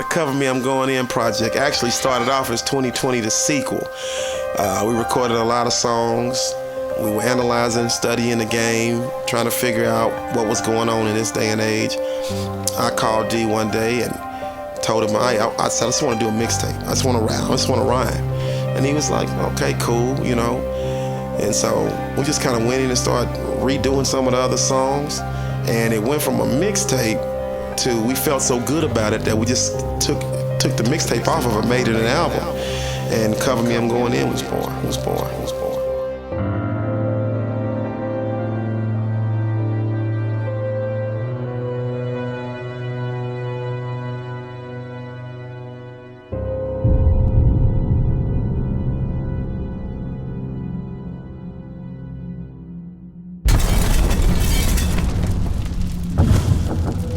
Cover Me, I'm Going In project actually started off as 2020, the sequel. We recorded a lot of songs. We were analyzing, studying the game, trying to figure out what was going on in this day and age. I called D one day and told him, I said, I just want to do a mixtape. I just want to rap. I just want to rhyme. And he was like, okay, cool, you know. And so we just kind of went in and started redoing some of the other songs. And it went from a mixtape to, we felt so good about it that we just took the mixtape off of it, made it an album. And Cover Me, I'm Going In was born.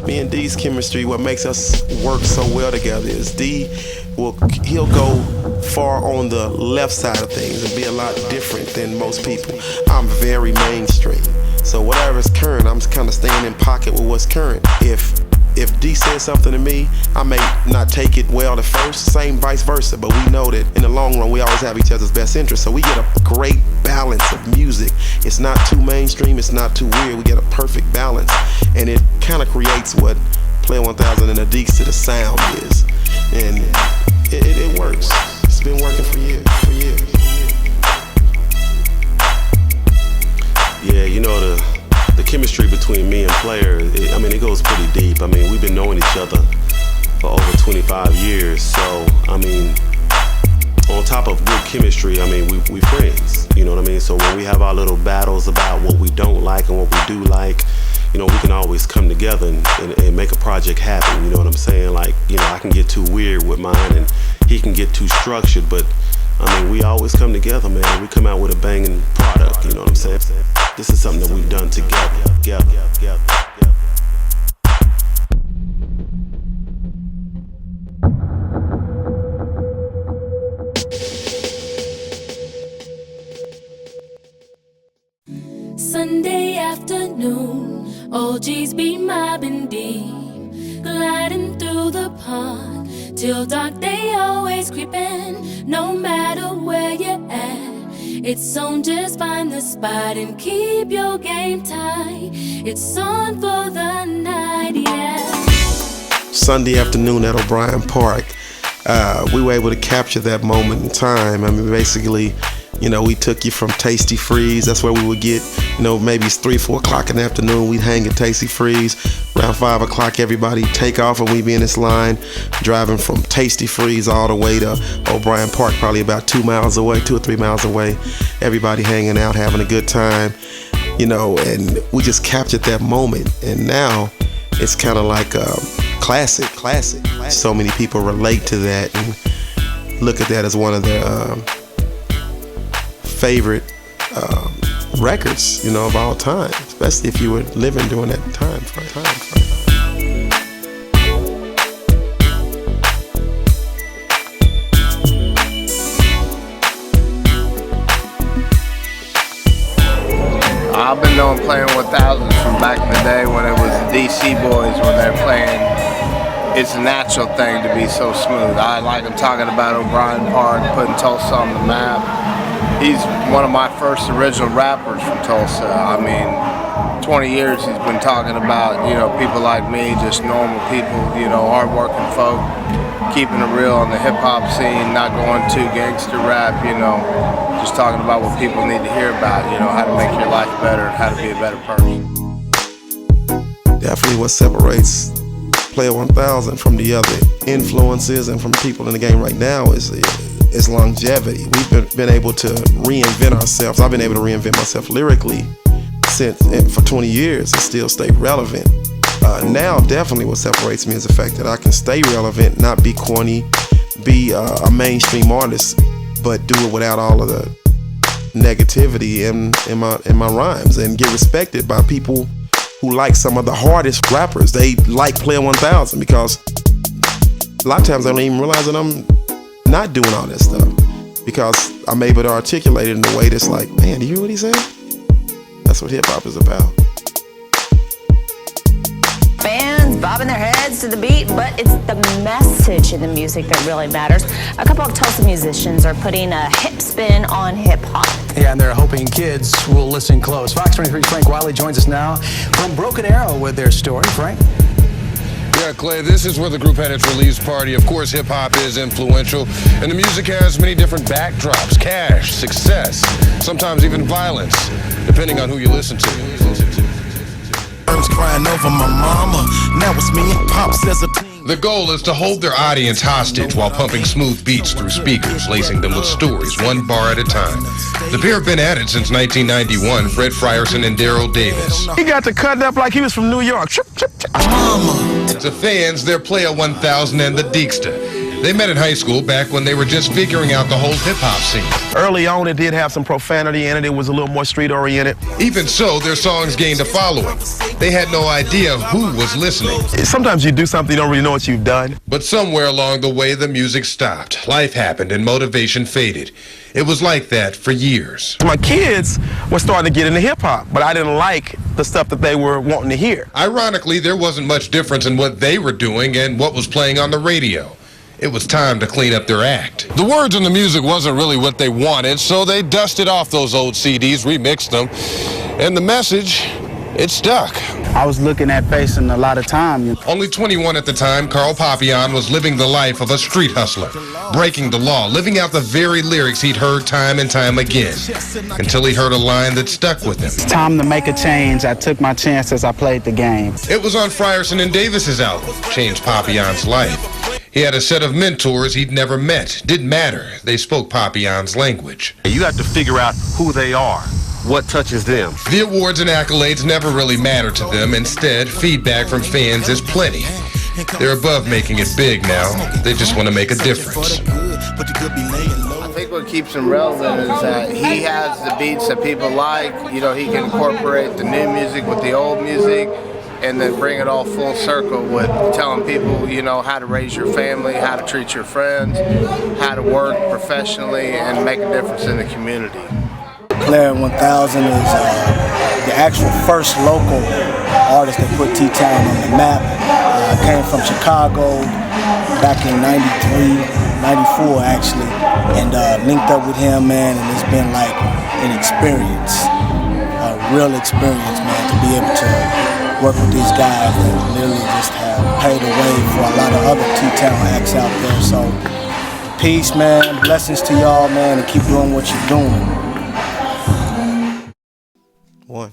Me and D's chemistry, what makes us work so well together is he'll go far on the left side of things and be a lot different than most people. I'm very mainstream, so whatever's current, I'm just kind of staying in pocket with what's current. If D says something to me, I may not take it well at first, same vice versa, but we know that in the long run, we always have each other's best interest, so we get a great balance of music. It's not too mainstream, it's not too weird, we get a perfect balance, and it kind of creates what Playya 1000 and the Deeksta, the sound is, and it works. It's been working for years. Yeah, you know, the chemistry between me and Playya, it goes pretty deep. I mean, we've been knowing each other for over 25 years. So, on top of good chemistry, we friends. You know what I mean? So when we have our little battles about what we don't like and what we do like, you know, we can always come together and make a project happen. You know what I'm saying? Like, you know, I can get too weird with mine and he can get too structured, but we always come together, man. We come out with a banging product. You know what I'm saying? This is something that we've done together. Sunday afternoon, OGs be mobbing deep, gliding through the park till dark. They always creeping, no matter where you're at. It's on, just find the spot and keep your game tight. It's on for the night, yeah. Sunday afternoon at O'Brien Park, we were able to capture that moment in time. Basically, you know, we took you from Tasty Freeze. That's where we would get, you know, maybe it's 3, 4 o'clock in the afternoon. We'd hang at Tasty Freeze. Around 5 o'clock, everybody take off and we'd be in this line driving from Tasty Freeze all the way to O'Brien Park, probably about 2 miles away, 2 or 3 miles away. Everybody hanging out, having a good time, you know, and we just captured that moment. And now it's kind of like a classic. So many people relate to that and look at that as one of their favorite records, you know, of all time, especially if you were living during that time. I've been knowing Playya 1000 from back in the day when it was the DC boys, when they're playing It's a Natural thing to be so smooth. I like him talking about O'Brien Park, putting Tulsa on the map. He's one of my first original rappers from Tulsa. 20 years he's been talking about, you know, people like me, just normal people, you know, hard-working folk, keeping it real on the hip-hop scene, not going too gangster rap, you know, just talking about what people need to hear about, you know, how to make your life better and how to be a better person. Definitely what separates Playya 1000 from the other influences and from people in the game right now is longevity. We've been able to reinvent ourselves. I've been able to reinvent myself lyrically for 20 years and still stay relevant. Now definitely what separates me is the fact that I can stay relevant, not be corny, be a mainstream artist, but do it without all of the negativity in my rhymes, and get respected by people who like some of the hardest rappers. They like Playya 1000 because a lot of times I don't even realize that I'm not doing all this stuff, because I'm able to articulate it in a way that's like, man, do you hear what he's saying? That's what hip hop is about. Fans bobbing their heads to the beat, but it's the message in the music that really matters. A couple of Tulsa musicians are putting a hip spin on hip-hop. Yeah, and they're hoping kids will listen close. Fox 23's Frank Wiley joins us now from Broken Arrow with their story. Frank? Yeah, Clay, this is where the group had its release party. Of course, hip-hop is influential, and the music has many different backdrops: cash, success, sometimes even violence, depending on who you listen to. I was crying over my mama. Now it's me and Pops as a team. The goal is to hold their audience hostage while pumping smooth beats through speakers, lacing them with stories, one bar at a time. The pair have been at it since 1991, Fred Frierson and Daryl Davis. He got to cut up like he was from New York. To fans, they're Playya 1000 and the Deeksta. They met in high school back when they were just figuring out the whole hip-hop scene. Early on, it did have some profanity in it. It was a little more street-oriented. Even so, their songs gained a following. They had no idea who was listening. Sometimes you do something, you don't really know what you've done. But somewhere along the way, the music stopped. Life happened and motivation faded. It was like that for years. My kids were starting to get into hip-hop, but I didn't like the stuff that they were wanting to hear. Ironically, there wasn't much difference in what they were doing and what was playing on the radio. It was time to clean up their act. The words in the music wasn't really what they wanted, so they dusted off those old CDs, remixed them, and the message, it stuck. I was looking at facing a lot of time. Only 21 at the time, Carl Papillon was living the life of a street hustler, breaking the law, living out the very lyrics he'd heard time and time again, until he heard a line that stuck with him. It's time to make a change. I took my chance as I played the game. It was on Frierson and Davis's album, Changed Papillon's Life. He had a set of mentors he'd never met. Didn't matter. They spoke Papillon's language. You have to figure out who they are, what touches them. The awards and accolades never really matter to them. Instead, feedback from fans is plenty. They're above making it big now. They just want to make a difference. I think what keeps him relevant is that he has the beats that people like. You know, he can incorporate the new music with the old music, and then bring it all full circle with telling people, you know, how to raise your family, how to treat your friends, how to work professionally and make a difference in the community. Playya 1000 is the actual first local artist that put T-Town on the map. Came from Chicago back in 93, 94 actually, and linked up with him, man, and it's been like an experience, a real experience, man, to be able to work with these guys that literally just have paved the way for a lot of other T-Town acts out there. So peace, man, blessings to y'all, man, and keep doing what you're doing. One.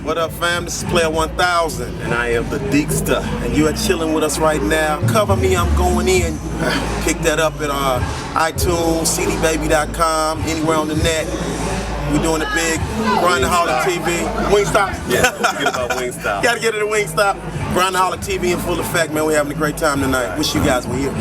What up, fam? This is Playya 1000. And I am the Deeksta. And you are chilling with us right now. Cover Me, I'm Going In. Pick that up at iTunes, cdbaby.com, anywhere on the net. We're doing it big. Grindaholik TV. Wingstop. Yeah, forget about Wingstop. Gotta get it at Wingstop. Grindaholik TV in full effect, man. We're having a great time tonight. Wish you guys were here.